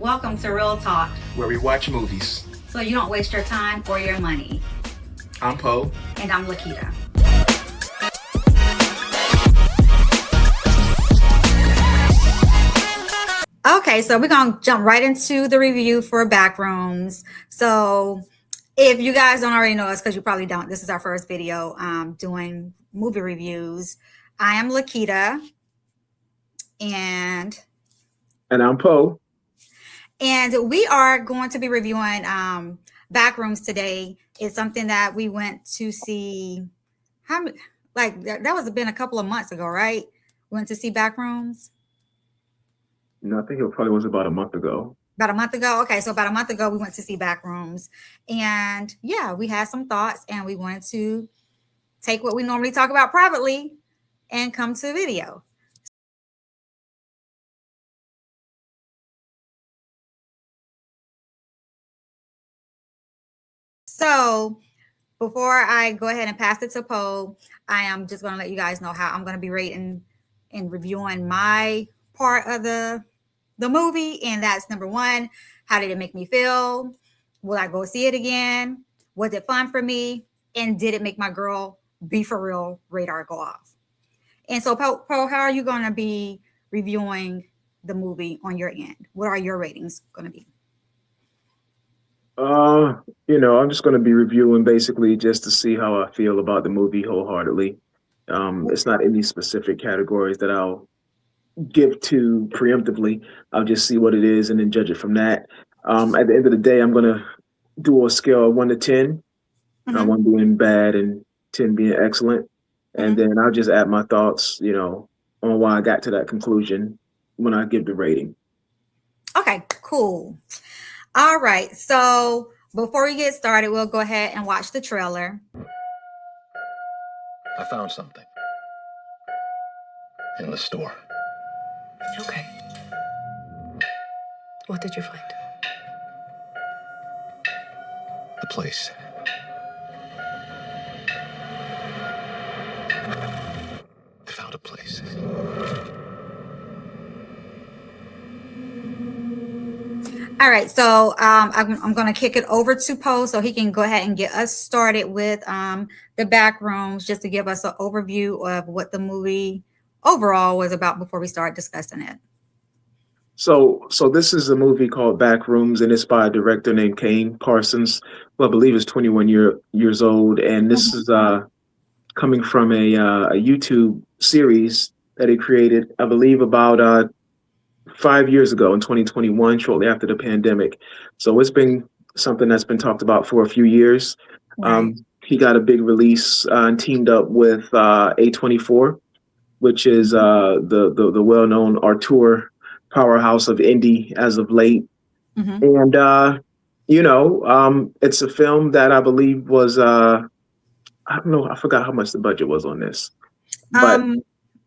Welcome to Real Talk, where we watch movies so you don't waste your time or your money. I'm Poe. And I'm Laketta. Okay, so we're going to jump right into the review for Backrooms. So if you guys don't already know us, because you probably don't, this is our first video doing movie reviews. I am Laketta. And I'm Poe. And we are going to be reviewing Backrooms today. It's something that we went to see. That was been a couple of months ago, right? We went to see Backrooms. No, I think it probably was about a month ago. About a month ago? Okay, so about a month ago, we went to see Backrooms. And yeah, we had some thoughts and we wanted to take what we normally talk about privately and come to video. So before I go ahead and pass it to Poe, I am just going to let you guys know how I'm going to be rating and reviewing my part of the movie. And that's number one, how did it make me feel? Will I go see it again? Was it fun for me? And did it make my girl be for real radar go off? And so, Poe, how are you going to be reviewing the movie on your end? What are your ratings going to be? I'm just going to be reviewing basically just to see how I feel about the movie wholeheartedly. It's not any specific categories that I'll give to preemptively. I'll just see what it is and then judge it from that. At the end of the day, I'm going to do a scale of 1 to 10. Mm-hmm. 1 being bad and 10 being excellent. And then I'll just add my thoughts, on why I got to that conclusion when I give the rating. Okay, cool. All right. So before we get started, we'll go ahead and watch the trailer. I found something in the store. Okay. What did you find? The place. I found a place. All right, so I'm going to kick it over to Poe so he can go ahead and get us started with the Backrooms, just to give us an overview of what the movie overall was about before we start discussing it. So this is a movie called Backrooms, and it's by a director named Kane Parsons, who I believe is 21 years old. And this is coming from a YouTube series that he created, I believe, about 5 years ago in 2021, shortly after the pandemic. So it's been something that's been talked about for a few years. Right. He got a big release and teamed up with A24, which is the well-known auteur powerhouse of indie as of late. And it's a film that I believe was I don't know, I forgot how much the budget was on this, but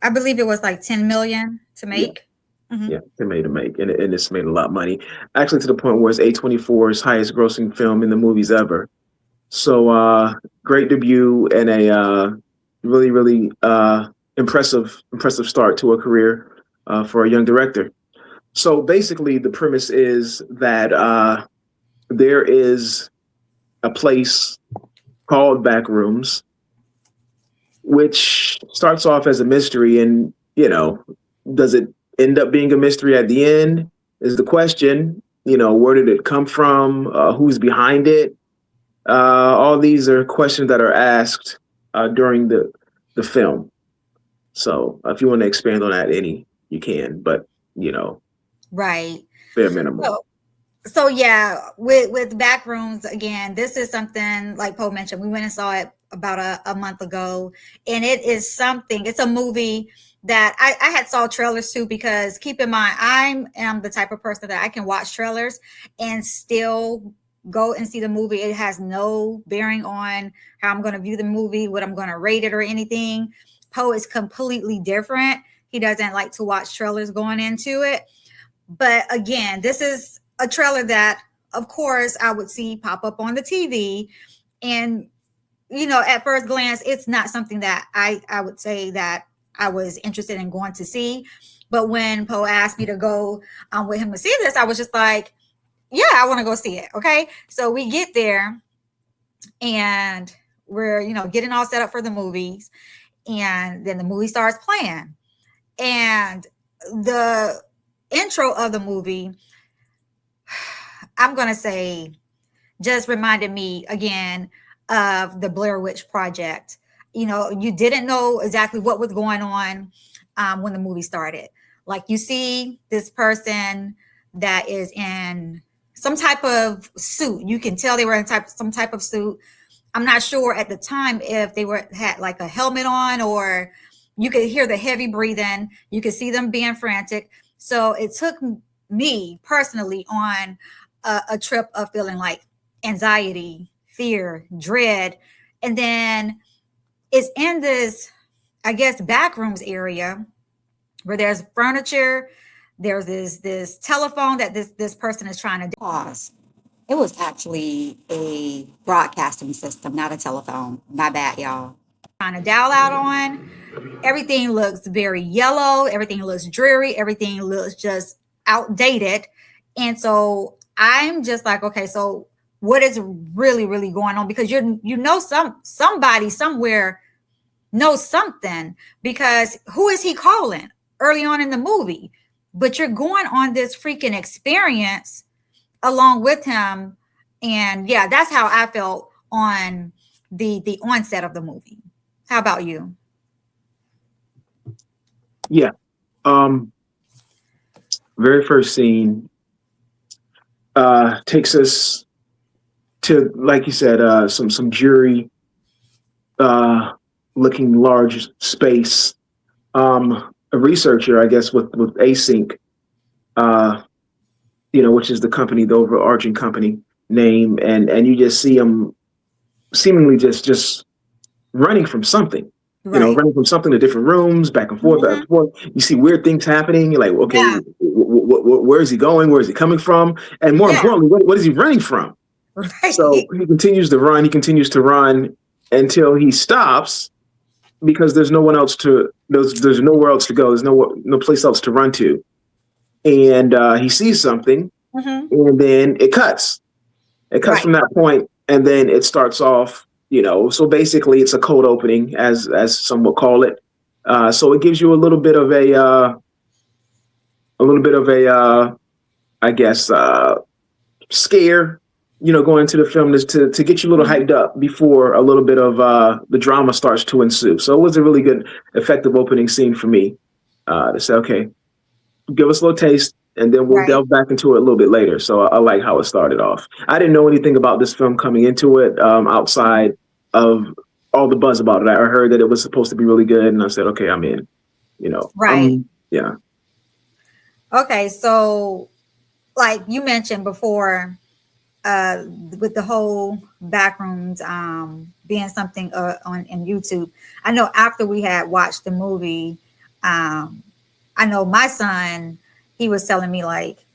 I believe it was like 10 million to make. Yeah, to make, and it's made a lot of money, actually, to the point where it's A24's highest grossing film in the movies ever. So great debut and a really, really impressive start to a career for a young director. So basically, the premise is that there is a place called Backrooms, which starts off as a mystery, and does it end up being a mystery at the end is the question. Where did it come from? Who's behind it? All these are questions that are asked during the film. So if you want to expand on that you can, but right, bare minimum. So yeah, with Backrooms, again, this is something like Poe mentioned. We went and saw it about a month ago, and it's a movie that I had saw trailers too, because keep in mind, I am the type of person that I can watch trailers and still go and see the movie. It has no bearing on how I'm going to view the movie, what I'm going to rate it or anything. Poe is completely different. He doesn't like to watch trailers going into it. But again, this is a trailer that, of course, I would see pop up on the TV. And, at first glance, it's not something that I would say that I was interested in going to see. But when Poe asked me to go with him to see this, I was just like, yeah, I want to go see it. Okay. So we get there and we're, getting all set up for the movies. And then the movie starts playing. And the intro of the movie, I'm going to say, just reminded me again of the Blair Witch Project. You didn't know exactly what was going on when the movie started. Like you see this person that is in some type of suit. You can tell they were in some type of suit. I'm not sure at the time if they had like a helmet on, or you could hear the heavy breathing. You could see them being frantic. So it took me personally on a trip of feeling like anxiety, fear, dread. And then it's in this, I guess, backrooms area where there's furniture. There's this telephone that this person is trying to pause. It was actually a broadcasting system, not a telephone. My bad, y'all. Trying to dial out on. Everything looks very yellow. Everything looks dreary. Everything looks just outdated. And so I'm just like, okay, so what is really, really going on? Because somebody somewhere knows something, because who is he calling early on in the movie? But you're going on this freaking experience along with him. And yeah, that's how I felt on the onset of the movie. How about you? Yeah. Very first scene takes us to, like you said, some jury looking large space. A researcher, I guess, with Async, which is the company, the overarching company name, and you just see him seemingly just running from something. Right. Running from something to different rooms, back and forth, back and forth. You see weird things happening. You're like, okay, Yeah. Where is he going? Where is he coming from? And more importantly, what is he running from? Right. So he continues to run. He continues to run until he stops, because there's no one else to. There's nowhere else to go. There's no place else to run to. And he sees something, and then it cuts. It cuts from that point, and then it starts off. So basically, it's a cold opening, as some will call it. So it gives you a little bit of I guess, scare. Going into the film is to get you a little hyped up before a little bit of the drama starts to ensue. So it was a really good, effective opening scene for me to say, okay, give us a little taste, and then we'll delve back into it a little bit later. So I like how it started off. I didn't know anything about this film coming into it outside of all the buzz about it. I heard that it was supposed to be really good, and I said, okay, I'm in. Right. Yeah. Okay, so like you mentioned before, with the whole Backrooms being something on in YouTube. I know after we had watched the movie, I know my son, he was telling me like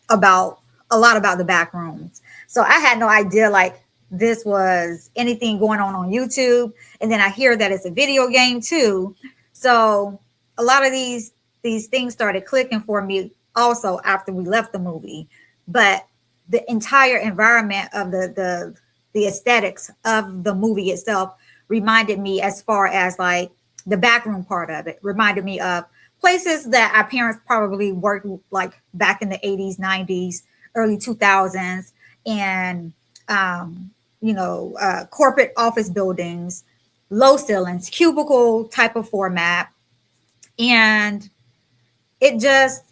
about a lot about the Backrooms. So I had no idea like this was anything going on YouTube. And then I hear that it's a video game too. So a lot of these things started clicking for me also after we left the movie. But the entire environment of the aesthetics of the movie itself reminded me, as far as like the backroom part of it, reminded me of places that our parents probably worked like back in the 80s, 90s, early 2000s, and corporate office buildings, low ceilings, cubicle type of format. And it just,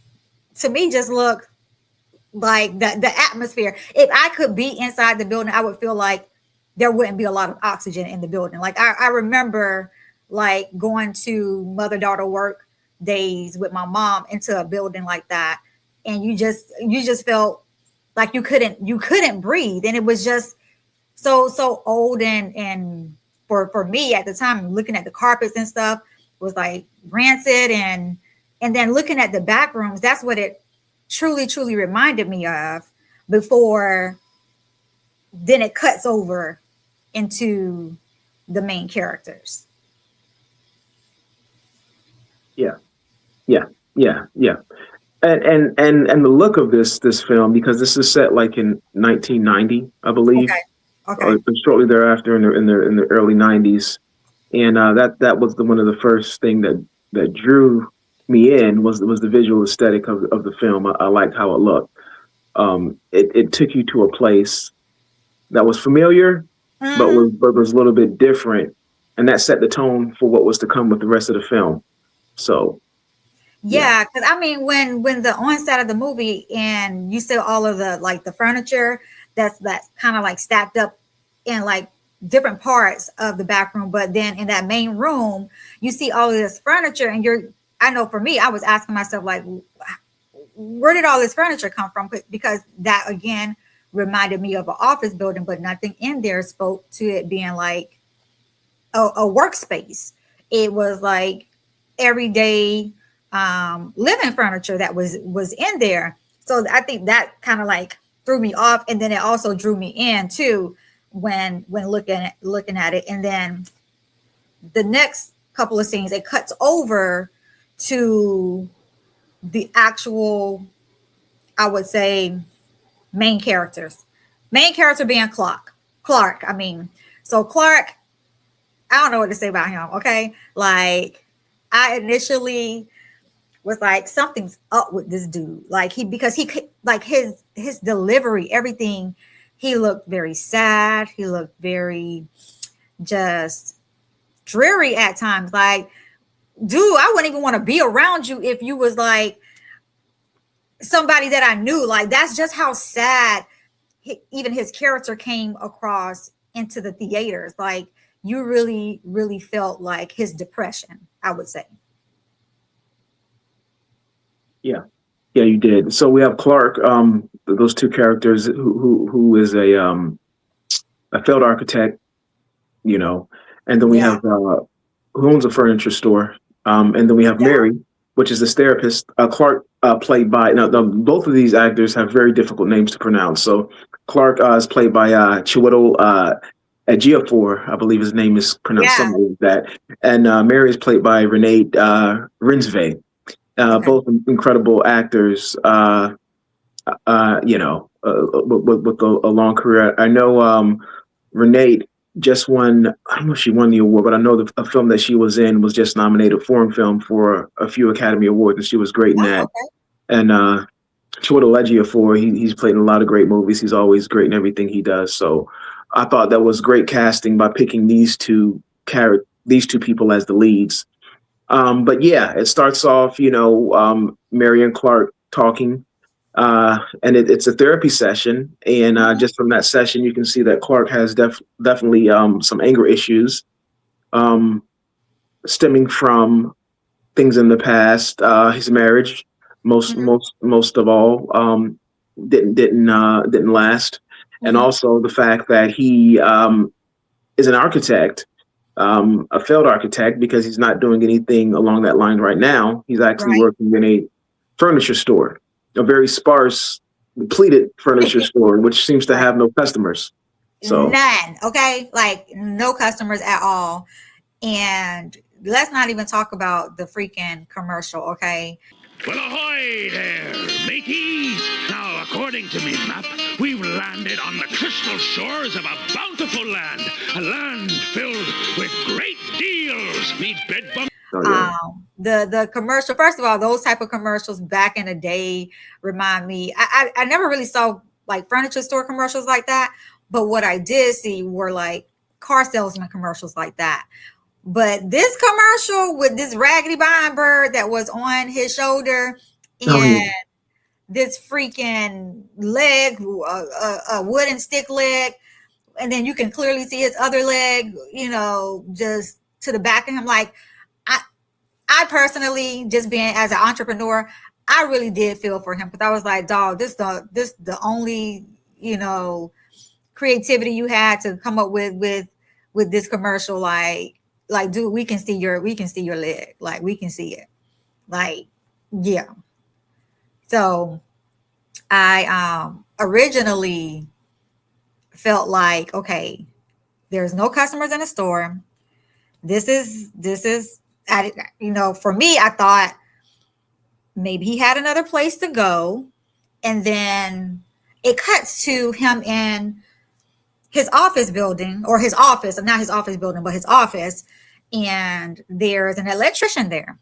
to me, just looked like the atmosphere. If I could be inside the building, I would feel like there wouldn't be a lot of oxygen in the building. Like I remember like going to mother-daughter work days with my mom into a building like that, and you just felt like you couldn't breathe, and it was just so old, and for me at the time, looking at the carpets and stuff was like rancid, and then looking at the back rooms, that's what it truly reminded me of, before then it cuts over into the main characters. Yeah, yeah, yeah. And the look of this film, because this is set like in 1990, I believe, Okay. Okay. shortly thereafter in the early 90s, and that was one of the first thing that drew me in was the visual aesthetic of the film. I liked how it looked. It took you to a place that was familiar, Hmm. but was a little bit different, and that set the tone for what was to come with the rest of the film. So yeah, Yeah, because I mean, when the onset of the movie and you see all of the like the furniture that's kind of like stacked up in like different parts of the back room, but then in that main room, you see all of this furniture, and I know for me, I was asking myself like, where did all this furniture come from? Because that again reminded me of an office building, but nothing in there spoke to it being like a workspace. It was like everyday living furniture that was in there. So I think that kind of like threw me off, and then it also drew me in too when looking at it. And then the next couple of scenes, it cuts over to the actual, I would say, main characters. Main character being Clark. Clark, I mean. So Clark, I don't know what to say about him. Okay, like I initially was like, something's up with this dude. Like because he like his delivery, everything. He looked very sad. He looked very just dreary at times. Like, dude, I wouldn't even want to be around you if you was like somebody that I knew. Like that's just how sad even his character came across into the theaters. Like you really, really felt like his depression, I would say. yeah, yeah, you did. So we have Clark, those two characters who is a failed architect, you know, and then we Yeah, have who owns a furniture store, and then we have yeah, Mary, which is this therapist. Clark, played by now. Both of these actors have very difficult names to pronounce. So Clark is played by Chiwetel Ejiofor, I believe his name is pronounced yeah. something like that, and Mary is played by Renee Rinsve. Okay. Both incredible actors. With a long career. I know Renee just won. I don't know if she won the award, but I know a film that she was in was just nominated foreign film for a few Academy Awards, and she was great in Oh, that. okay. And Chiwetel Ejiofor, he's played in a lot of great movies. He's always great in everything he does. So I thought that was great casting by picking these two people as the leads. But yeah, it starts off, Mary and Clark talking, and it's a therapy session. And Mhm. just from that session, you can see that Clark has definitely some anger issues, um, stemming from things in the past. His marriage, Mhm. most of all, didn't last, and Mhm. also the fact that he is an architect, a failed architect, because he's not doing anything along that line right now. He's actually Right. working in a furniture store, a very sparse, depleted furniture store, which seems to Right. have no customers. So, None. Okay. Like no customers at all. And let's not even talk about the freaking commercial. Okay. Well, ahoy there, mateys! Now, according to me map, we've landed on the crystal shores of a bountiful land, a land filled with great deals. Meet bedbug. oh yeah, The commercial, first of all, those type of commercials back in the day remind me. I never really saw like furniture store commercials like that, but what I did see were like car salesman commercials like that. But this commercial with this raggedy bond bird that was on his shoulder oh yeah, and this freaking leg, a wooden stick leg, and then you can clearly see his other leg, just to the back of him. Like I, I personally, just being as an entrepreneur, I really did feel for him because I was like, dog, this the only creativity you had to come up with this commercial. Like, dude, we can see your leg, like we can see it, like, yeah. So I originally felt like, okay, there's no customers in the store. This is for me, I thought maybe he had another place to go. And then it cuts to him in his office building, or his office, not his office building, but his office. And there's an electrician there.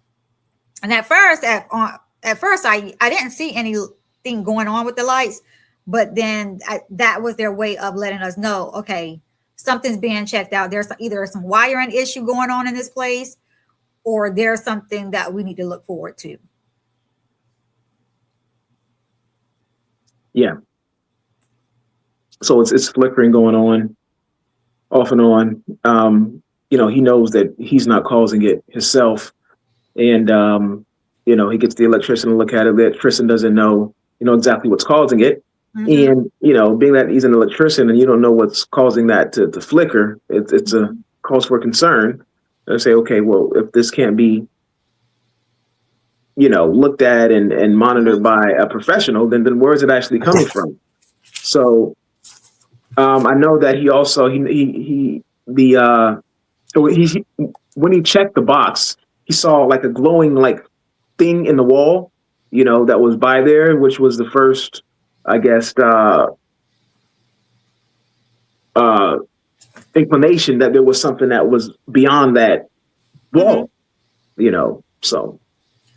And at first, I didn't see anything going on with the lights, but then that was their way of letting us know, okay, something's being checked out. There's either some wiring issue going on in this place, or there's something that we need to look forward to. Yeah. So it's flickering going on, off and on. He knows that he's not causing it himself. And, he gets the electrician to look at it. The electrician doesn't know, exactly what's causing it. Mm-hmm. And, being that he's an electrician and you don't know what's causing that to flicker, it's a cause for concern. And say, okay, well, if this can't be, looked at and monitored by a professional, then where is it actually coming from? So I know that he also, when he checked the box, he saw like a glowing like thing in the wall, that was by there, which was the first, I guess, inclination that there was something that was beyond that wall, so.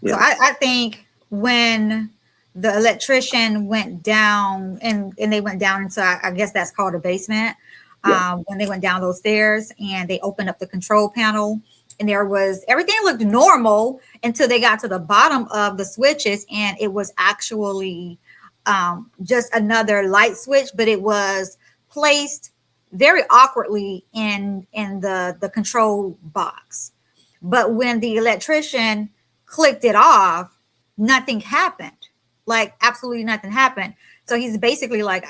Yeah. So I think when the electrician went down and they went down into, I guess that's called a basement. Yeah. When they went down those stairs and they opened up the control panel, and everything looked normal until they got to the bottom of the switches, and it was actually just another light switch, but it was placed very awkwardly in the control box. But when the electrician clicked it off, nothing happened. Like absolutely nothing happened. So he's basically like,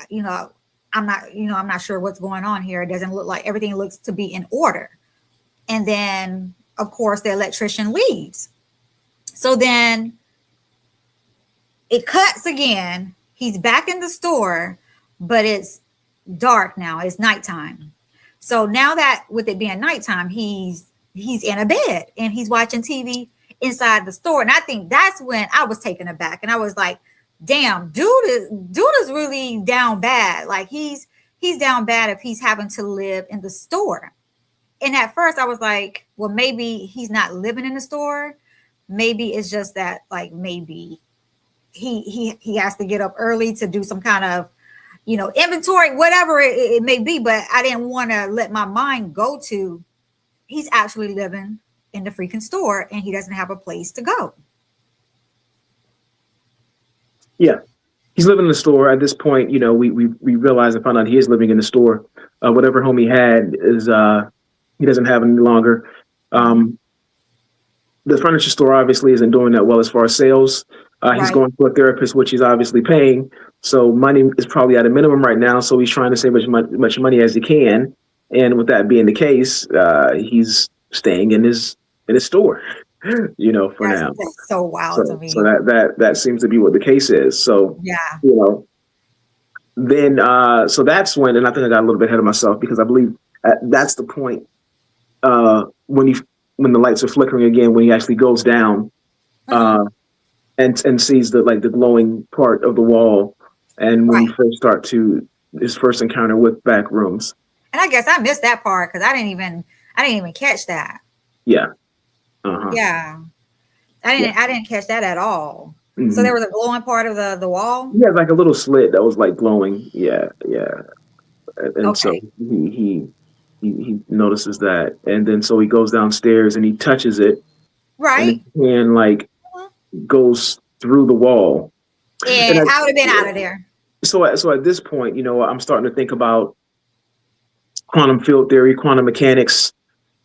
I'm not sure what's going on here. It doesn't look like everything looks to be in order. And then, of course, the electrician leaves. So then it cuts again. He's back in the store, but it's dark now. It's nighttime. So now that with it being nighttime, he's in a bed and he's watching TV inside the store. And I think that's when I was taken aback. And I was like, damn, dude is really down bad. Like he's down bad if he's having to live in the store. And at first I was like, well, maybe he's not living in the store. Maybe it's just that, like, maybe he has to get up early to do some kind of, inventory, whatever it may be. But I didn't want to let my mind go to he's actually living in the freaking store and he doesn't have a place to go. Yeah. He's living in the store at this point. We realize and found out he is living in the store. Whatever home he had is he doesn't have any longer. The furniture store obviously isn't doing that well as far as sales. He's going to a therapist, which he's obviously paying. So money is probably at a minimum right now. So he's trying to save as much money as he can. And with that being the case, he's staying in his store, for now. That's so wild to me. So that seems to be what the case is. So, yeah. Then, so that's when, and I think I got a little bit ahead of myself because I believe that's the point when the lights are flickering again, when he actually goes down and sees the glowing part of the wall. And when he first start to his first encounter with Backrooms. And I guess I missed that part because I didn't even catch that. Yeah. Yeah. I didn't catch that at all. Mm-hmm. So there was a glowing part of the wall? Yeah, like a little slit that was like glowing. Yeah. And so he notices that. And then so he goes downstairs and he touches it. Right. And goes through the wall. And I would have been out of there. So at this point, I'm starting to think about quantum field theory, quantum mechanics,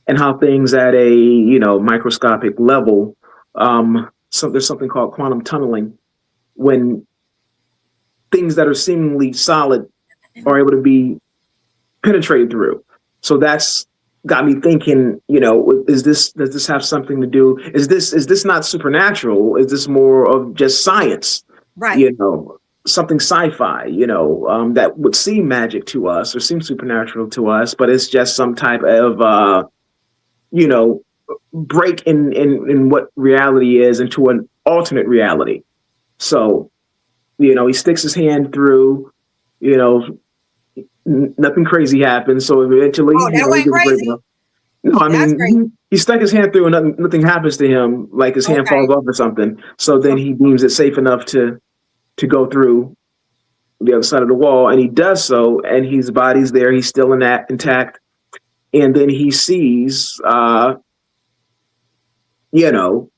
and how things at a microscopic level. So there's something called quantum tunneling, when things that are seemingly solid are able to be penetrated through. So that's got me thinking, does this have something to do? Is this not supernatural? Is this more of just science? Right. Something sci-fi, that would seem magic to us or seem supernatural to us, but it's just some type of, break in what reality is into an alternate reality. So, he sticks his hand through, you know, nothing crazy happens. So eventually, Oh, that he went gets brave enough. crazy. No, I That's mean, crazy. he stuck his hand through and nothing happens to him, like his hand Okay. falls off or something. So then Okay. he deems it safe enough to go through the other side of the wall, and he does so, and his body's there, he's still intact, and then he sees, you know,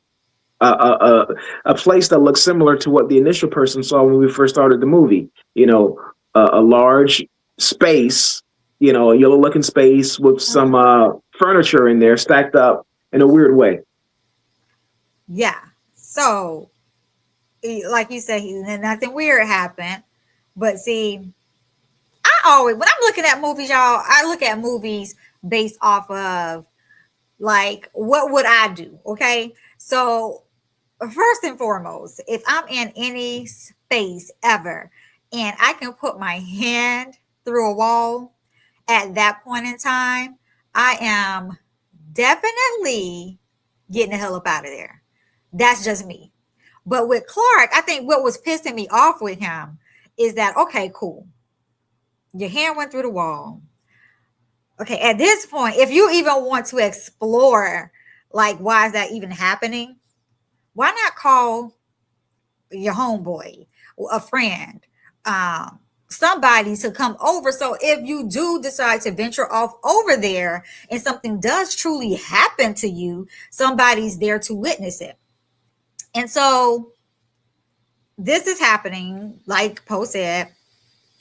a, a, a place that looks similar to what the initial person saw when we first started the movie. A large space, a yellow looking space with some furniture in there stacked up in a weird way. Yeah. So, like you said, nothing weird happened. But see, when I'm looking at movies, y'all, I look at movies based off of like, what would I do? Okay. So, first and foremost, if I'm in any space ever and I can put my hand through a wall at that point in time, I am definitely getting the hell up out of there. That's just me. But with Clark, I think what was pissing me off with him is that, okay, cool. Your hand went through the wall. Okay, at this point, if you even want to explore, like, why is that even happening? Why not call your homeboy, a friend, somebody to come over? So if you do decide to venture off over there and something does truly happen to you, somebody's there to witness it. And so this is happening, like Poe said,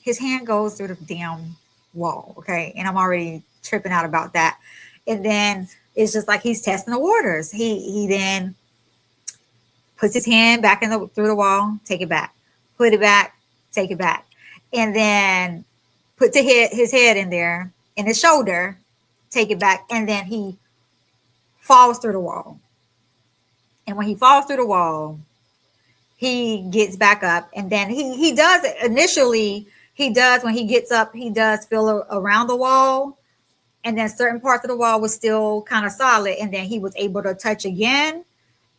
his hand goes through the damn wall. Okay. And I'm already tripping out about that. And then it's just like he's testing the waters. He then puts his hand back through the wall, take it back, put it back, take it back, and then put his head in there and his shoulder, take it back, and then he falls through the wall. And when he falls through the wall, he gets back up, and then he does initially. He does when he gets up, he does feel around the wall, and then certain parts of the wall was still kind of solid, and then he was able to touch again,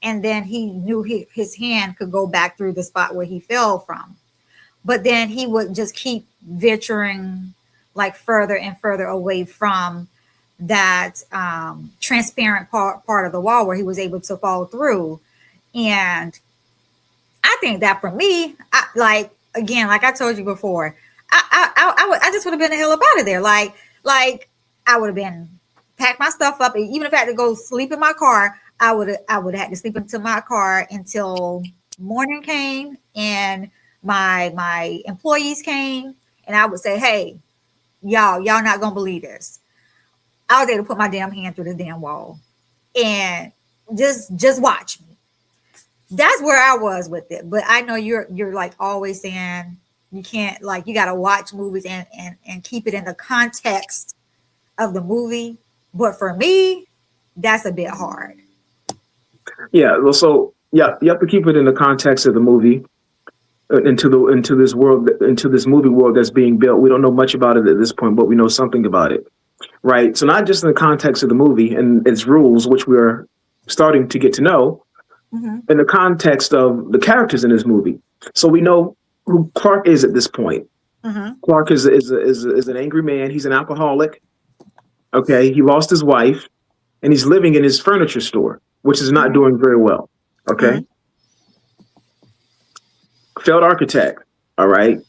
and then he knew his hand could go back through the spot where he fell from. But then he would just keep venturing like further and further away from that transparent part of the wall where he was able to fall through. And I think that for me, like I told you before, I just would have been the hell up out of there. Like I would have been packed my stuff up, and even if I had to go sleep in my car, I would have had to sleep into my car until morning came and my employees came, and I would say, hey, y'all not gonna believe this. I was able to put my damn hand through the damn wall and just watch me. That's where I was with it. But I know you're like always saying you can't, like, you got to watch movies and keep it in the context of the movie. But for me, that's a bit hard. Yeah. Well, so yeah, you have to keep it in the context of the movie, into this world, into this movie world that's being built. We don't know much about it at this point, but we know something about it, right? So not just in the context of the movie and its rules, which we are starting to get to know, in the context of the characters in this movie. So we know who Clark is at this point. Clark is an angry man. He's an alcoholic. Okay, he lost his wife, and he's living in his furniture store, which is not doing very well. Okay, failed architect. All right,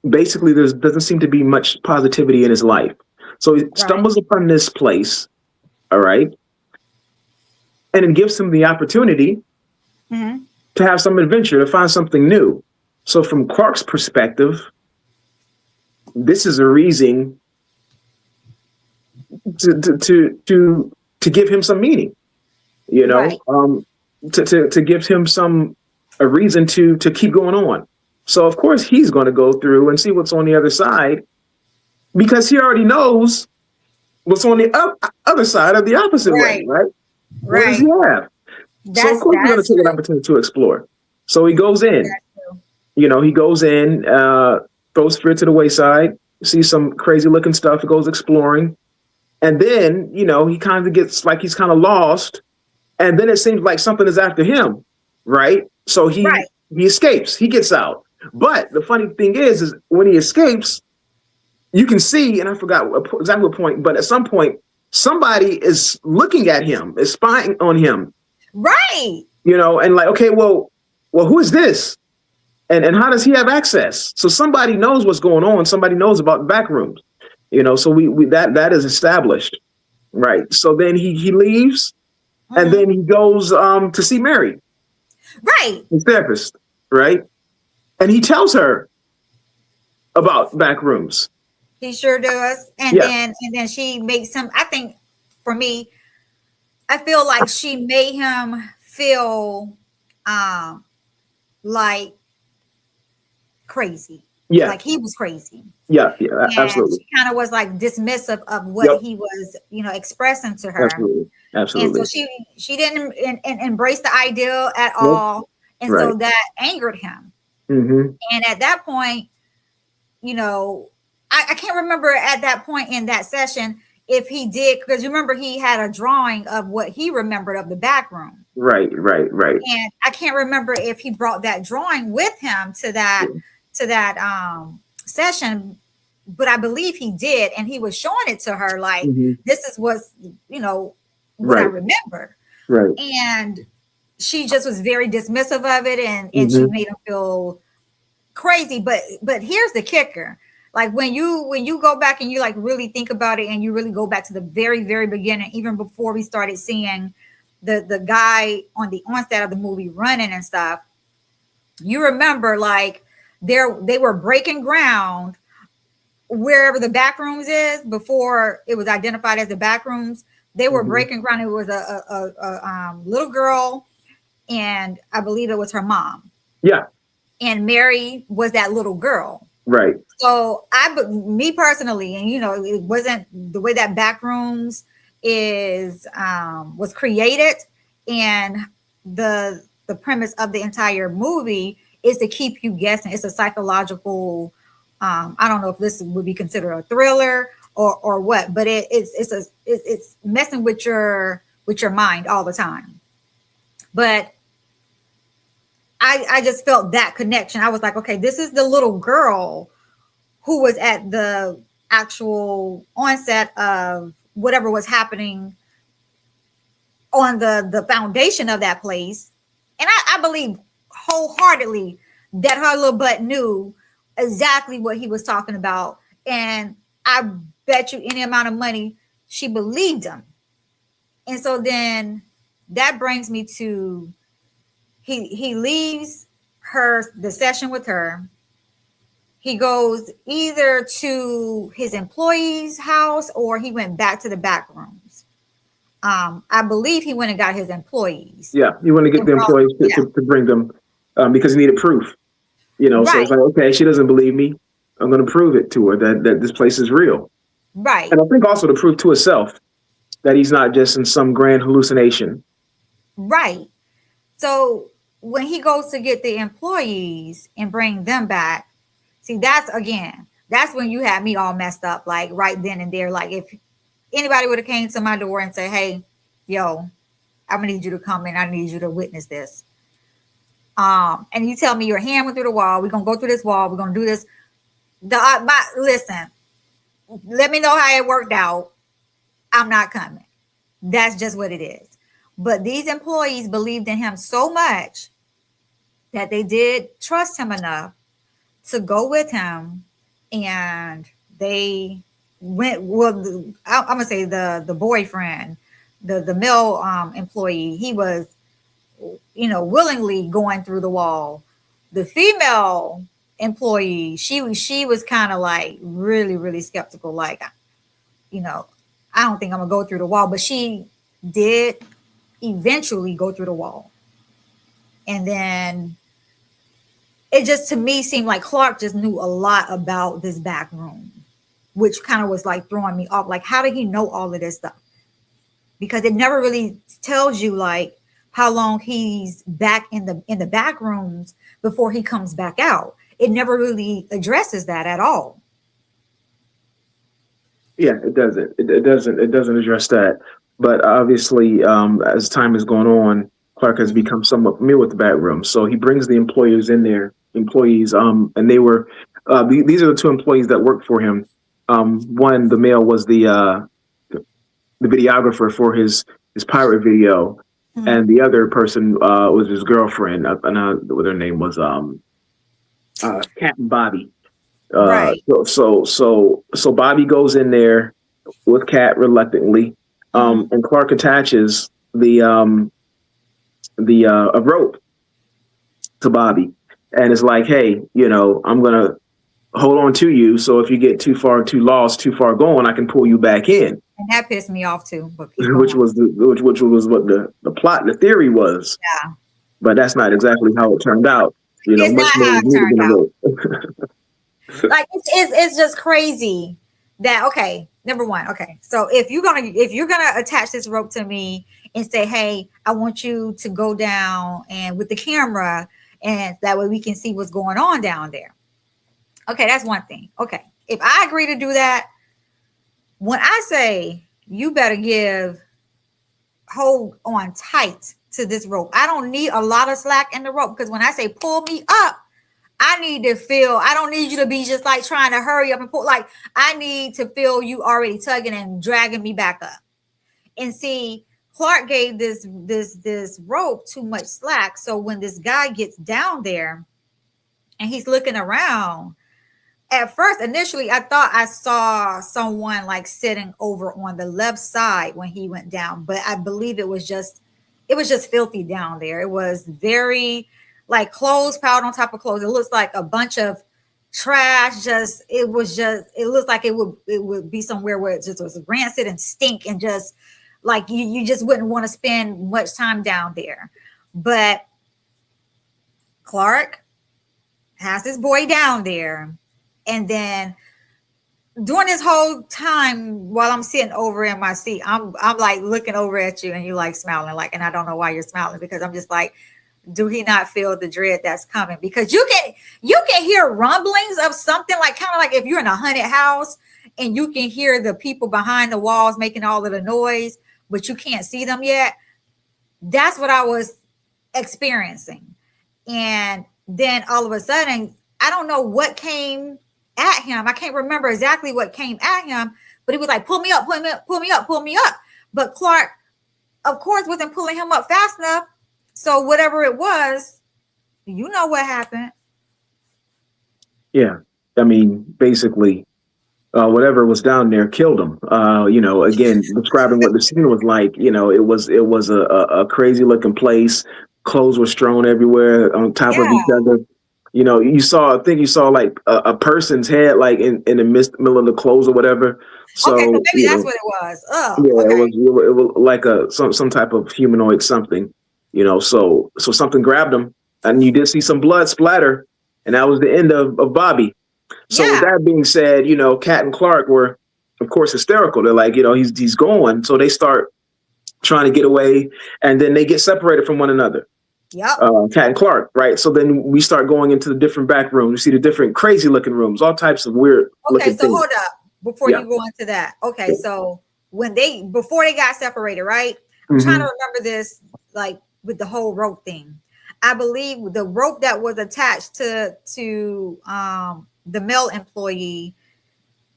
basically, there doesn't seem to be much positivity in his life. So he stumbles upon this place. All right, and it gives him the opportunity to have some adventure, to find something new. So from Clark's perspective, this is a reason to give him some meaning, to give him a reason to keep going on. So of course he's going to go through and see what's on the other side, because he already knows what's on the other side of the opposite way, right? What does he have? So of course he's going to take an opportunity to explore. So he goes in. He goes in, throws fear to the wayside, sees some crazy looking stuff, goes exploring. And then, he kind of gets like he's kind of lost. and then it seems like something is after him, right? So Right. he escapes, he gets out. But the funny thing is when he escapes, you can see, and I forgot exactly what point, but at some point, somebody is looking at him, is spying on him, Right. and like, okay, well, who is this? And how does he have access? So somebody knows what's going on. Somebody knows about the back rooms, so we that is established, right? So then he leaves, and then he goes to see Mary, Right. his therapist, right? And he tells her about back rooms. He sure does. And Yeah, then she makes him, I think for me, I feel like she made him feel um like crazy. yeah, Like he was crazy. yeah, And absolutely, she kind of was like dismissive of what yep, he was, expressing to her. absolutely, And so absolutely. she didn't embrace the idea at Nope, all. And right. so that angered him. Mm-hmm. And at that point, you know, I can't remember at that point in that session if he did, because you remember he had a drawing of what he remembered of the back room. Right, right, right. And I can't remember if he brought that drawing with him to that session, but I believe he did, and he was showing it to her like, Mm-hmm. this is what's, what I Right, remember. right. And she just was very dismissive of it, and she Mm-hmm. made him feel crazy. But here's the kicker. Like when you go back and you like really think about it, and you really go back to the very, very beginning, even before we started seeing the guy on the onset of the movie running and stuff, you remember like they were breaking ground wherever the back rooms is before it was identified as the back rooms. They were Mm-hmm. breaking ground. It was a little girl, and I believe it was her mom. Yeah, And Mary was that little girl. right. So me personally, and it wasn't the way that Backrooms was created, and the premise of the entire movie is to keep you guessing. It's a psychological. I don't know if this would be considered a thriller or what, but it's messing with your mind all the time. But I just felt that connection. I was like, okay, this is the little girl who was at the actual onset of whatever was happening on the foundation of that place. And I believe wholeheartedly that her little butt knew exactly what he was talking about. And I bet you any amount of money she believed him. And so then that brings me to he leaves the session with her. He goes either to his employee's house or he went back to the back rooms. I believe he went and got his employees. Yeah, you want to get And the employees to bring them because he needed proof. So right, it's like, okay, she doesn't believe me. I'm going to prove it to her that this place is real. right, And I think also to prove to herself that he's not just in some grand hallucination. right. So when he goes to get the employees and bring them back, see, that's when you had me all messed up, like right then and there. Like if anybody would have came to my door and say, hey, yo, I'm gonna need you to come in. I need you to witness this. And you tell me your hand went through the wall. We're gonna go through this wall. We're gonna do this. Listen, let me know how it worked out. I'm not coming. That's just what it is. But these employees believed in him so much that they did trust him enough to go with him, and they went. Well, I'm gonna say the boyfriend, the male employee, he was, willingly going through the wall. The female employee, she was kind of like really, really skeptical, like, I don't think I'm gonna go through the wall, but she did eventually go through the wall. And then it just to me seemed like Clark just knew a lot about this back room, which kind of was like throwing me off. Like, how did he know all of this stuff? Because it never really tells you like how long he's back in the back rooms before he comes back out. It never really addresses that at all. Yeah, it doesn't. It doesn't address that. But obviously, as time has gone on, Clark has Mhm. become somewhat familiar with the back room. So he brings the employers in there, employees, and they were these are the two employees that worked for him. One, the male, was the videographer for his pirate video, Mhm. and the other person was his girlfriend. I know what her name was, Cat and Bobby. Right. So Bobby goes in there with Cat reluctantly, Mhm. and Clark attaches the a rope to Bobby, and it's like, hey, I'm gonna hold on to you. So if you get too far, too lost, too far gone, I can pull you back in. And that pissed me off too, but keep which going. was which was what the plot, the theory was. Yeah. But that's not exactly how it turned out. It's Much not more how it would have turned been a out. rope. Like it's just crazy that okay, number one, okay. So if you're gonna attach this rope to me and say, hey, I want you to go down and with the camera and that way we can see what's going on down there. Okay, that's one thing. Okay. If I agree to do that, when I say you better hold on tight to this rope. I don't need a lot of slack in the rope because when I say pull me up, I need to feel, I don't need you to be just like trying to hurry up and pull. Like, I need to feel you already tugging and dragging me back up. And see, Clark gave this rope too much slack. So when this guy gets down there and he's looking around, at first, initially, I thought I saw someone like sitting over on the left side when he went down, but I believe it was just filthy down there. It was very like clothes piled on top of clothes. It looks like a bunch of trash. It looks like it would be somewhere where it just was rancid and stink and just like you just wouldn't want to spend much time down there. But Clark has this boy down there, and then during this whole time while I'm sitting over in my seat, I'm like looking over at you and you like smiling, like, and I don't know why you're smiling because I'm just like, do he not feel the dread that's coming? Because you can hear rumblings of something like kind of like if you're in a haunted house and you can hear the people behind the walls making all of the noise, but you can't see them yet. That's what I was experiencing. And then all of a sudden, I don't know what came at him. I can't remember exactly what came at him, but he was like, pull me up, pull me up, pull me up, pull me up. But Clark, of course, wasn't pulling him up fast enough. So whatever it was, you know what happened. Yeah, I mean, basically, whatever was down there killed him. Again, describing what the scene was like. It was a crazy looking place. Clothes were strewn everywhere on top of each Yeah. other. I think you saw like a person's head, like in the middle of the clothes or whatever. Okay, so So, maybe that's what it was. Oh, yeah, it okay. was it was like some type of humanoid something. So something grabbed him, and you did see some blood splatter, and that was the end of Bobby. So with Yeah. that being said, Kat and Clark were, of course, hysterical. They're like, he's going. So they start trying to get away, and then they get separated from one another. Yep. Kat and Clark, right? So then we start going into the different back rooms. We see the different crazy looking rooms, all types of weird Okay, looking so things. hold up before Yeah. you go into that. Okay, so before they got separated, right? I'm trying to Hmm. remember this like with the whole rope thing. I believe the rope that was attached to the male employee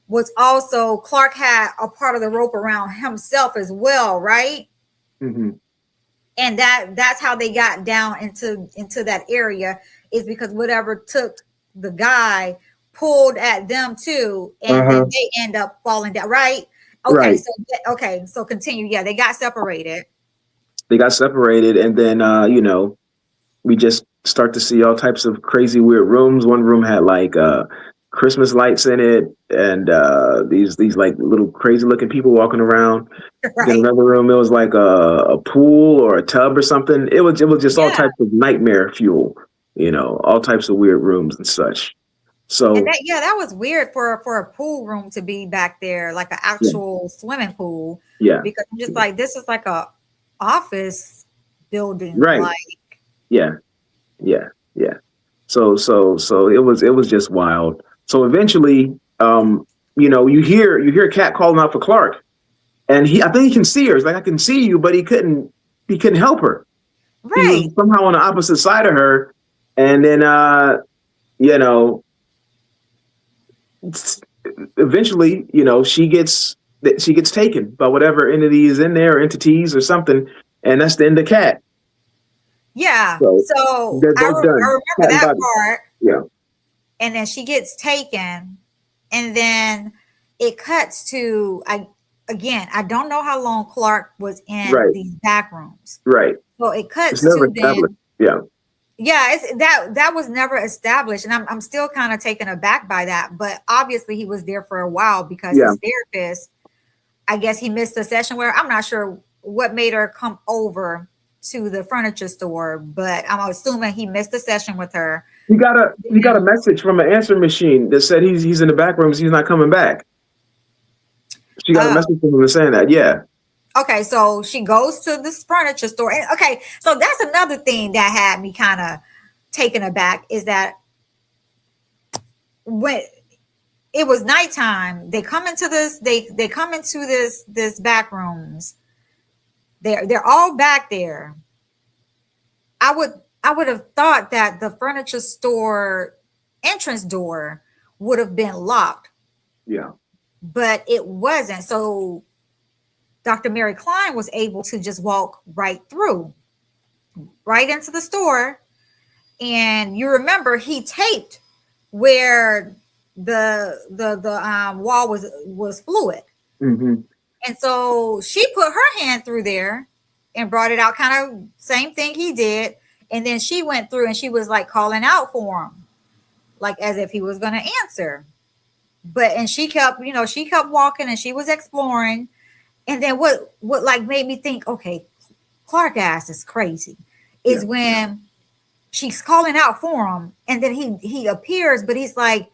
was also Clark had a part of the rope around himself as well, right? Hmm. And that's how they got down into that area is because whatever took the guy pulled at them too, and then Uh-huh. they end up falling down, right? Okay, Right. so continue. Yeah, they got separated. They got separated, and then we just start to see all types of crazy weird rooms. One room had like Christmas lights in it, and these like little crazy looking people walking around. Then Right. another room, it was like a pool or a tub or something. It was just all Yeah. types of nightmare fuel, all types of weird rooms and such. And So that was weird for a pool room to be back there, like an yeah, actual swimming pool, yeah, because I'm just like, this is like a office building, right, like yeah, yeah, yeah. So it was just wild. So eventually, you hear Cat calling out for Clark, and I think he can see her. It's like, I can see you, but he couldn't help her. He was Right. somehow on the opposite side of her, and then you know, eventually, she gets taken by whatever entity is in there, or entities or something, and that's the end of Cat. Yeah. So So they're both I done. remember Cat and that Bobby. part. Yeah. And then she gets taken, and then it cuts to I don't know how long Clark was in Right. these back rooms. Right. So it It's cuts never to established. then. Yeah. Yeah, it's that was never established, and I'm still kind of taken aback by that. But obviously, he was there for a while because Yeah. his therapist, I guess, he missed a session where I'm not sure what made her come over to the furniture store, but I'm assuming he missed a session with her. He got a message from an answer machine that said he's in the back rooms. He's not coming back. She got a Oh, message from him saying that. Yeah. okay, so she goes to this furniture store. And okay, so that's another thing that had me kind of taken aback is that when it was nighttime, they come into this back rooms. They're all back there. I would have thought that the furniture store entrance door would have been locked, Yeah. but it wasn't. So Dr. Mary Klein was able to just walk right through, right into the store. And you remember he taped where the wall was fluid. Mm-hmm. And so she put her hand through there and brought it out, kind of same thing he did. And then she went through and she was like calling out for him, like as if he was going to answer. And she kept, she kept walking and she was exploring. And then what like made me think, okay, Clark ass is crazy, is when she's calling out for him, and then he appears, but he's like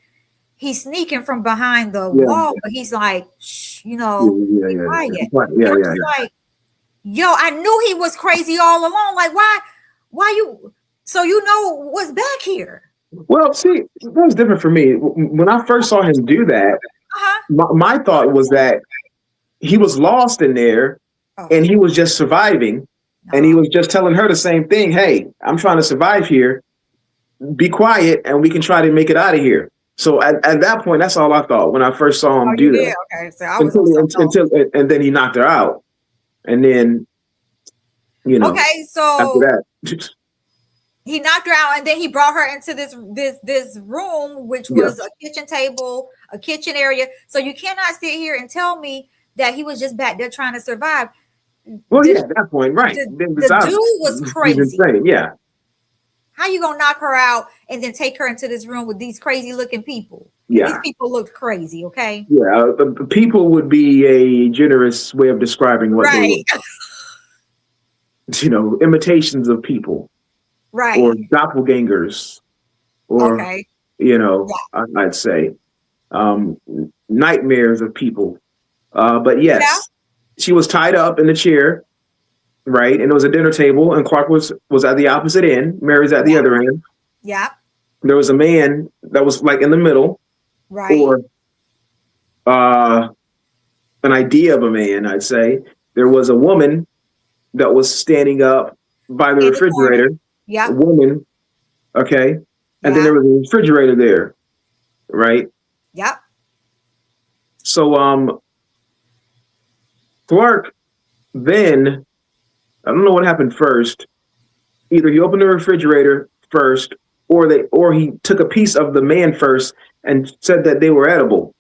he's sneaking from behind the wall, but he's like, shh, be quiet. Yeah. And I'm just like, yo, I knew he was crazy all along. Like, why you? So what's back here? Well, see, that was different for me. When I first saw him do that, my thought was that he was lost in there, and he was just surviving, and he was just telling her the same thing. Hey, I'm trying to survive here. Be quiet, and we can try to make it out of here. So at that point, that's all I thought when I first saw him do that. Okay, so I was and then he knocked her out, and then okay, so after that. He knocked her out, and then he brought her into this room, which was a kitchen table, a kitchen area. So you cannot sit here and tell me that he was just back there trying to survive. Well, at that point, right? The dude was crazy. Yeah. How you gonna knock her out and then take her into this room with these crazy looking people? Yeah, these people looked crazy. Okay. Yeah, people would be a generous way of describing what they were. Imitations of people. Right. Or doppelgangers, or I'd say nightmares of people. But yes, she was tied up in the chair, right? And it was a dinner table, and Clark was at the opposite end. Mary's at the other end. Yeah. There was a man that was like in the middle, right? Or an idea of a man, I'd say. There was a woman that was standing up by the refrigerator. Yeah. A woman, okay, and then there was a refrigerator there, right? Yep. So Clark then, I don't know what happened first. Either he opened the refrigerator first, or he took a piece of the man first and said that they were edible,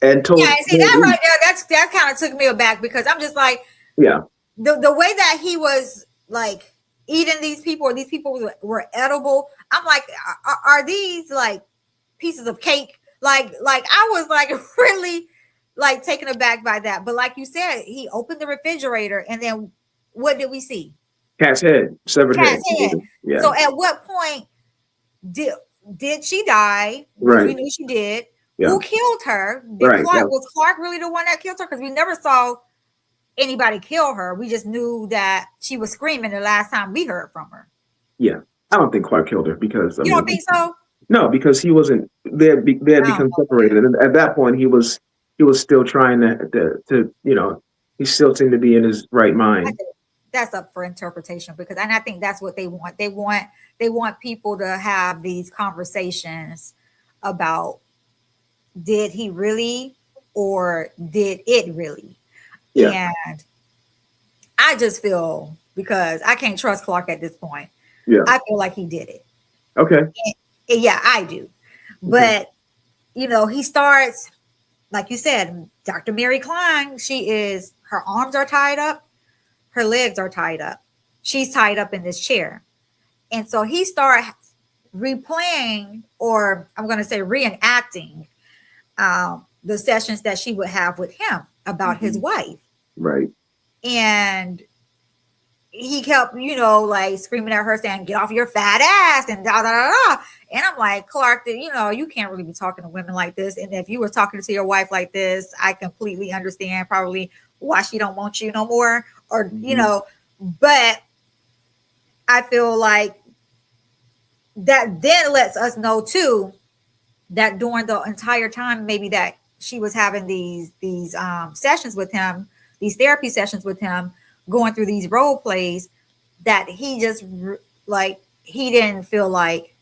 and told. Yeah, see that right there. That kind of took me aback because I'm just like, the way that he was like eating these people, or these people were edible. I'm like, are these like pieces of cake? Like I was like really like taken aback by that. But like you said, he opened the refrigerator, and then what did we see? Cat's head, severed head. Yeah. So at what point did she die? Right. We knew she did. Yeah. Who killed her? Was Clark really the one that killed her? Because we never saw anybody kill her. We just knew that she was screaming the last time we heard from her. Yeah, I don't think Clark killed her because you don't think so? No, because he wasn't. They had become separated, and at that point, he was still trying to He still seemed to be in his right I mind. think that's up for interpretation because, and I think that's what they want. They want people to have these conversations about did he really or did it really? Yeah. And I just feel because I can't trust Clark at this point. Yeah. I feel like he did it. Okay. And yeah, I do. Okay. But he starts like you said, Dr. Mary Klein. Her arms are tied up, her legs are tied up. She's tied up in this chair, and so he starts replaying, or I'm going to say reenacting, the sessions that she would have with him about his wife. Right. And he kept, like screaming at her saying, get off your fat ass and da da da da. And I'm like, Clark, you can't really be talking to women like this. And if you were talking to your wife like this, I completely understand probably why she don't want you no more. Or, but I feel like that then lets us know too that during the entire time maybe that she was having these sessions with him, these therapy sessions with him, going through these role plays, that he just like he didn't feel like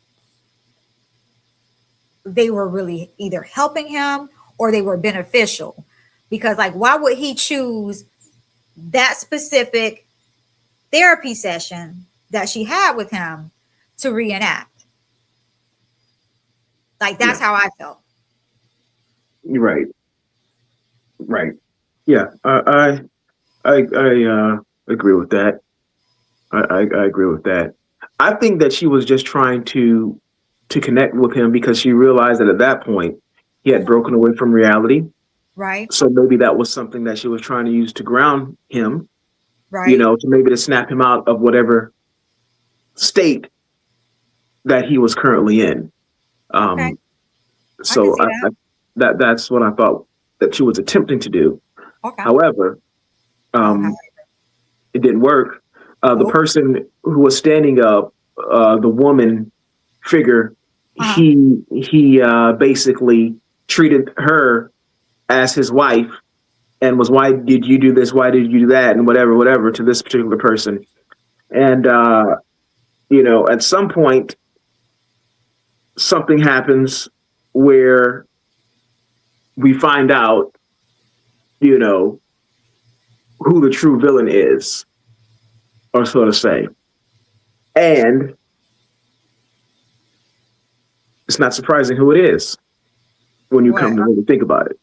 they were really either helping him or they were beneficial, because like why would he choose that specific therapy session that she had with him to reenact? Like that's how I felt. Right. Right. Yeah. I agree with that. I agree with that. I think that she was just trying to connect with him because she realized that at that point he had broken away from reality. Right. So maybe that was something that she was trying to use to ground him, Right. to maybe to snap him out of whatever state that he was currently in. Okay. I can So see that. that's what I thought that she was attempting to do. Okay. However, Okay. it didn't work. The Nope. person who was standing up, the woman figure, Uh-huh. he basically treated her as his wife and was, why did you do this? Why did you do that? And whatever to this particular person. And at some point, something happens where we find out, who the true villain is, or so to say. And it's not surprising who it is when you What? come to really think about it.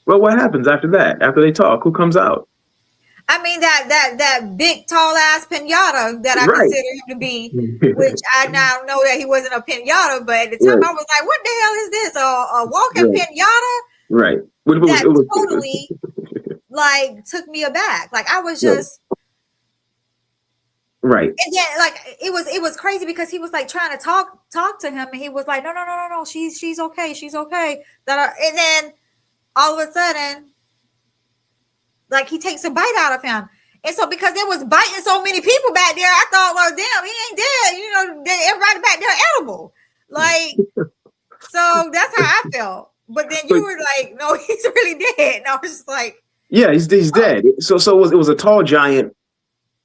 Well, what happens after that? After they talk, who comes out? I mean that big tall ass pinata that I Right. consider him to be, which I now know that he wasn't a pinata, but at the time Right. I was like, what the hell is this? A walking Right. pinata? Right. Which That it was totally like took me aback. Like I was yeah. just, Right. and then like it was crazy because he was like trying to talk to him, and he was like, no, she's okay, she's okay. And then all of a sudden, like he takes a bite out of him. And so because there was biting so many people back there, I thought, well, damn, he ain't dead. Everybody back there edible. Like, so that's how I felt. But then So you were like, no, he's really dead. And I was just like, yeah, he's dead. So it was a tall giant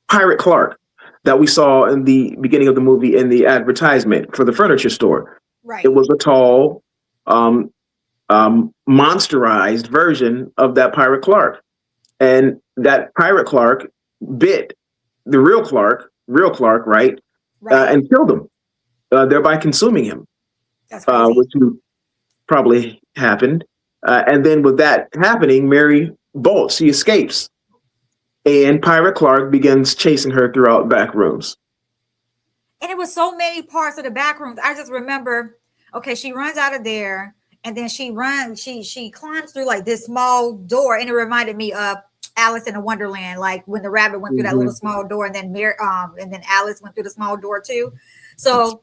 pirate Clark that we saw in the beginning of the movie in the advertisement for the furniture store. right, It was a tall, monsterized version of that pirate Clark. And that pirate Clark bit the real Clark, right? right. And killed him, thereby consuming him, That's crazy. which probably happened. And then with that happening, Mary bolts, she escapes. And Pirate Clark begins chasing her throughout Backrooms. And it was so many parts of the back rooms. I just remember, okay, she runs out of there, and then she climbs through like this small door, and it reminded me of Alice in a Wonderland, like when the rabbit went through that little small door, and then Alice went through the small door too. So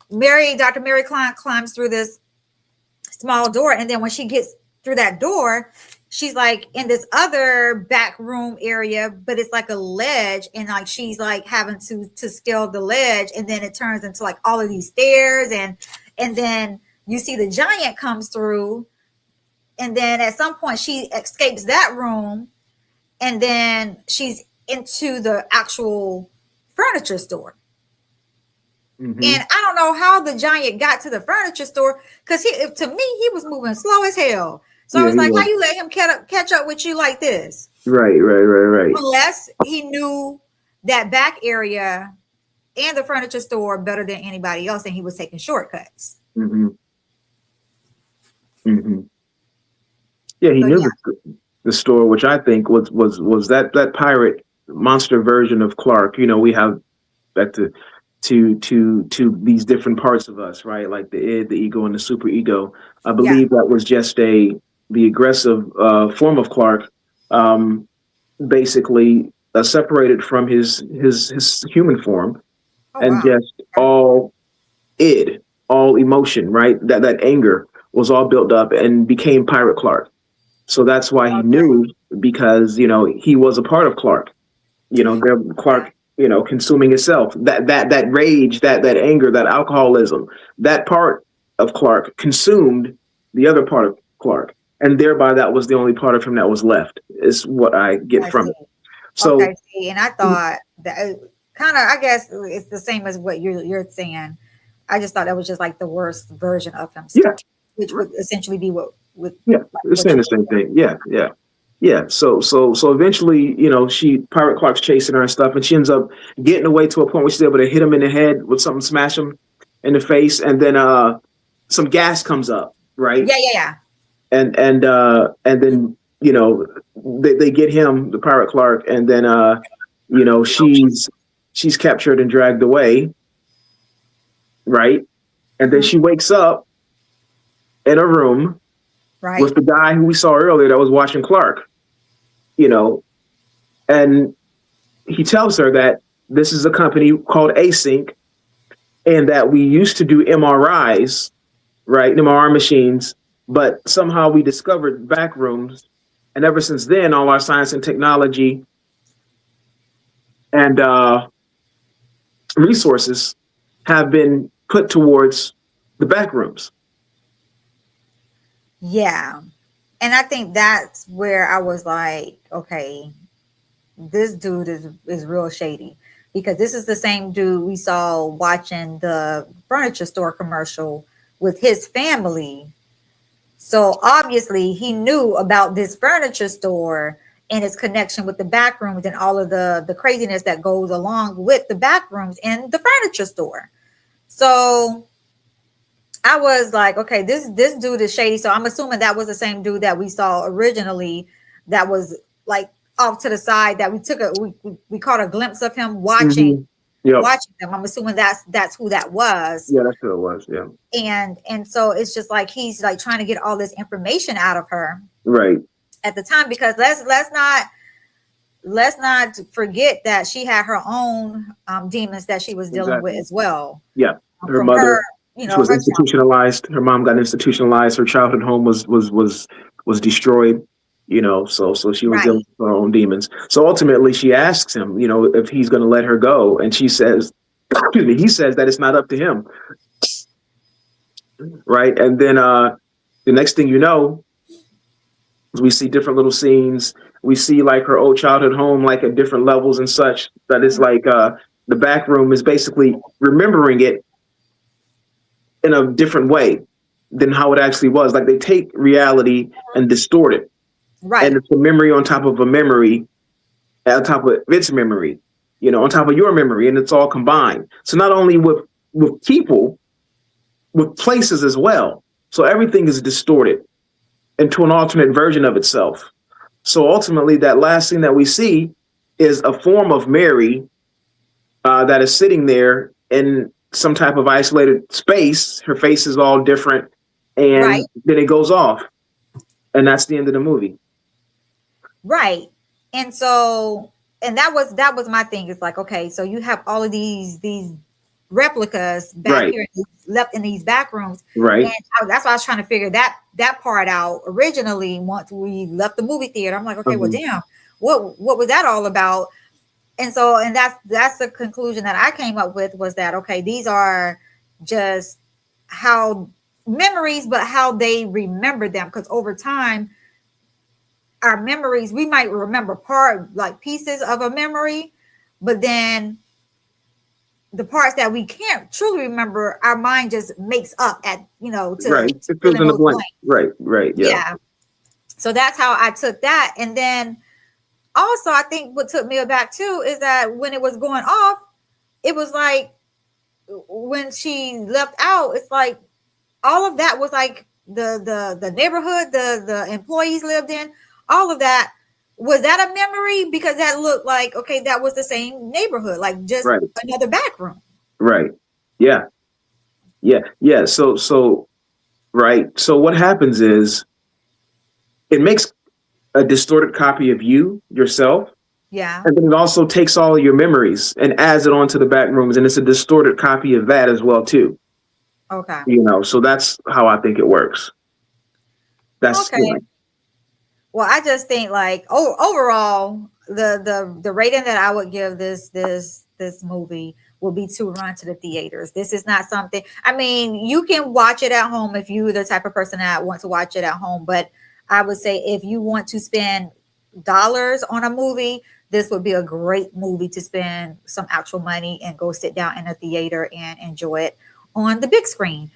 Dr. Mary Klein climbs through this small door, and then when she gets through that door, she's like in this other back room area, but it's like a ledge, and like she's like having to scale the ledge, and then it turns into like all of these stairs, and then you see the giant comes through, and then at some point she escapes that room, and then she's into the actual furniture store. Mm-hmm. And I don't know how the giant got to the furniture store because to me, he was moving slow as hell. So I Yeah, was he like, how was. you let him catch up with you like this? Right. Unless he knew that back area and the furniture store better than anybody else, and he was taking shortcuts. Mm-hmm. Mm-hmm. Yeah, he So knew yeah, the store, which I think was that pirate monster version of Clark. You know, we have back to these different parts of us, right? Like the id, the ego, and the super ego. I yeah. believe that was just the aggressive form of Clark, um, basically separated from his human form Oh and wow. just all id, all emotion, right? That anger was all built up and became Pirate Clark. So that's why he Okay. knew, because he was a part of Clark. Yeah. Clark, consuming himself. That rage, that anger, that alcoholism, that part of Clark consumed the other part of Clark, and thereby that was the only part of him that was left. Is what I get I from see. it. So Okay. See, and I thought that kind of, I guess it's the same as what you're saying. I just thought that was just like the worst version of yeah, himself, which would essentially be what with yeah, like they're what saying you the just same said. thing. Yeah. So eventually, she Pirate Clark's chasing her and stuff, and she ends up getting away to a point where she's able to hit him in the head with something, smash him in the face, and then some gas comes up, right? Yeah. And then they get him, the Pirate Clark, and then she's captured and dragged away, right? And then Hmm. she wakes up in a room Right. with the guy who we saw earlier that was watching Clark, you know, and he tells her that this is a company called Async, and that we used to do MRIs, right? MRI machines, but somehow we discovered Backrooms, and ever since then, all our science and technology and resources have been put towards the Backrooms. Yeah. And I think that's where I was like, okay, this dude is real shady because this is the same dude we saw watching the furniture store commercial with his family. So obviously he knew about this furniture store and its connection with the back rooms and all of the craziness that goes along with the back rooms and the furniture store. So I was like, okay, this dude is shady. So I'm assuming that was the same dude that we saw originally, that was like off to the side, that we caught a glimpse of him watching Mm-hmm. Yep. watching them. I'm assuming that's who that was. Yeah, that's who it was. Yeah. And so it's just like he's like trying to get all this information out of her Right. at the time, because let's not forget that she had her own demons that she was dealing with Exactly. as well, Yeah. Her from mother, her, she was her child. institutionalized. Her mom got institutionalized. Her childhood home was destroyed. So she was dealing Right. with her own demons. So ultimately, she asks him, if he's going to let her go, and she says, excuse me, he says that it's not up to him, right? And then the next thing you know, we see different little scenes. We see like her old childhood home, like at different levels and such. That is like the back room is basically remembering it in a different way than how it actually was. Like they take reality and distort it, and Right. it's a memory on top of a memory, on top of its memory, on top of your memory, and it's all combined. So not only with people, with places as well. So everything is distorted into an alternate version of itself. So ultimately, that last scene that we see is a form of Mary that is sitting there in some type of isolated space. Her face is all different, Right. and then it goes off, and that's the end of the movie. Right. And so, and that was my thing. It's like, okay, so you have all of these replicas back Right, here left in these back rooms. right. And that's why I was trying to figure that part out originally once we left the movie theater. I'm like, okay, well, Mhm. damn, what was that all about? And so, and that's the conclusion that I came up with, was that okay, these are just how memories, but how they remember them, because over time our memories, we might remember like pieces of a memory, but then the parts that we can't truly remember, our mind just makes up at, to Right. It fill fills in in the those blank. blanks. Right. Yeah. Yeah. So that's how I took that. And then also, I think what took me aback too is that when it was going off, it was like when she left out, it's like all of that was like the neighborhood the employees lived in, all of that. Was that a memory? Because that looked like, okay, that was the same neighborhood, like just Right. another back room. Right. Yeah. Yeah. So right. So what happens is it makes a distorted copy of yourself, Yeah. and then it also takes all of your memories and adds it onto the back rooms, and it's a distorted copy of that as well too. Okay. So that's how I think it works. That's Okay. Well, I just think like overall, the rating that I would give this movie will be to run to the theaters. This is not something. I mean, you can watch it at home if you're the type of person that wants to watch it at home. But I would say if you want to spend dollars on a movie, this would be a great movie to spend some actual money and go sit down in a theater and enjoy it on the big screen.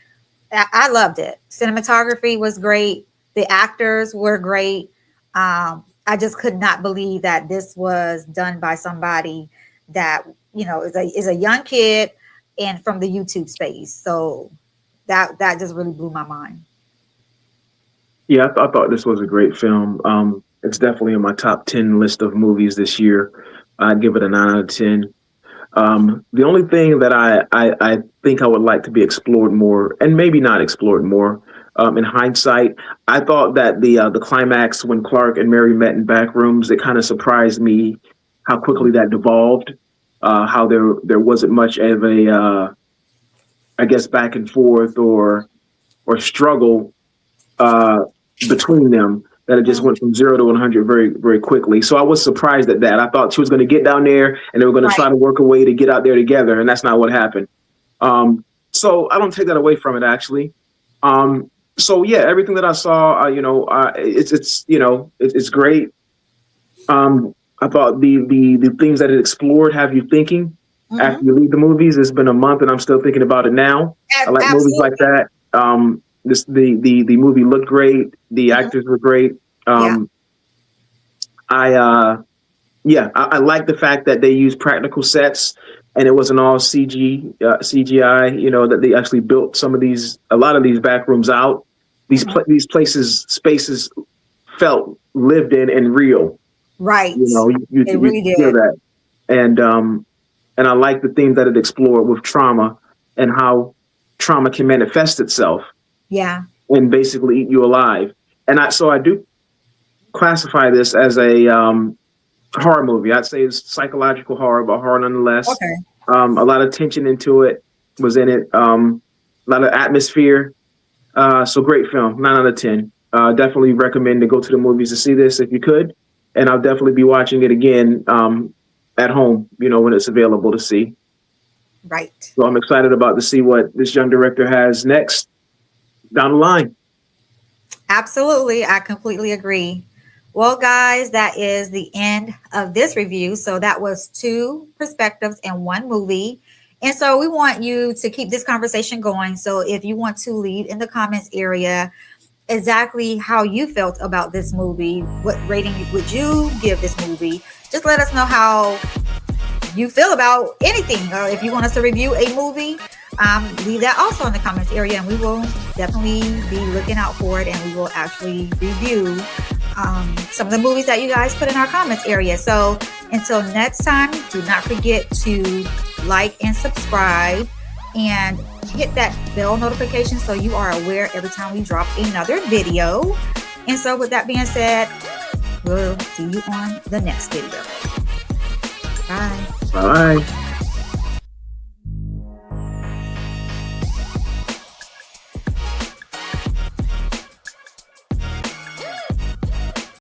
I loved it. Cinematography was great. The actors were great. I just could not believe that this was done by somebody that is a young kid and from the YouTube space. So that just really blew my mind. Yeah, I thought this was a great film. It's definitely in my top 10 list of movies this year. I'd give it a 9 out of 10. The only thing that I think I would like to be explored more, and maybe not explored more, in hindsight, I thought that the climax when Clark and Mary met in Backrooms, it kind of surprised me how quickly that devolved. How there wasn't much of a, I guess, back and forth or struggle between them. That it just went from 0 to 100 very, very quickly. So I was surprised at that. I thought she was going to get down there and they were going to try to work a way to get out there together, and that's not what happened. So I don't take that away from it, actually. So yeah, everything that I saw, it's great. I thought the things that it explored have you thinking after you leave the movies. It's been a month and I'm still thinking about it now. I like movies like that. The movie looked great. The actors were great. I like the fact that they used practical sets and it wasn't all CGI. That they actually built a lot of these back rooms out. These spaces felt lived in and real. Right. You really feel that, and I like the themes that it explored with trauma and how trauma can manifest itself. Yeah. And basically eat you alive. And I do classify this as a horror movie. I'd say it's psychological horror, but horror nonetheless. Okay. A lot of tension into it was in it. A lot of atmosphere. So great film, 9 out of 10. Definitely recommend to go to the movies to see this if you could. And I'll definitely be watching it again at home, when it's available to see. Right. So I'm excited about to see what this young director has next down the line. Absolutely. I completely agree. Well, guys, that is the end of this review. So that was 2 perspectives and 1 movie. And so we want you to keep this conversation going. So if you want to leave in the comments area exactly how you felt about this movie, what rating would you give this movie? Just let us know how you feel about anything. If you want us to review a movie, leave that also in the comments area, and we will definitely be looking out for it, and we will actually review some of the movies that you guys put in our comments area. So until next time, do not forget to like and subscribe and hit that bell notification so you are aware every time we drop another video. And so with that being said, we'll see you on the next video. Bye. Bye.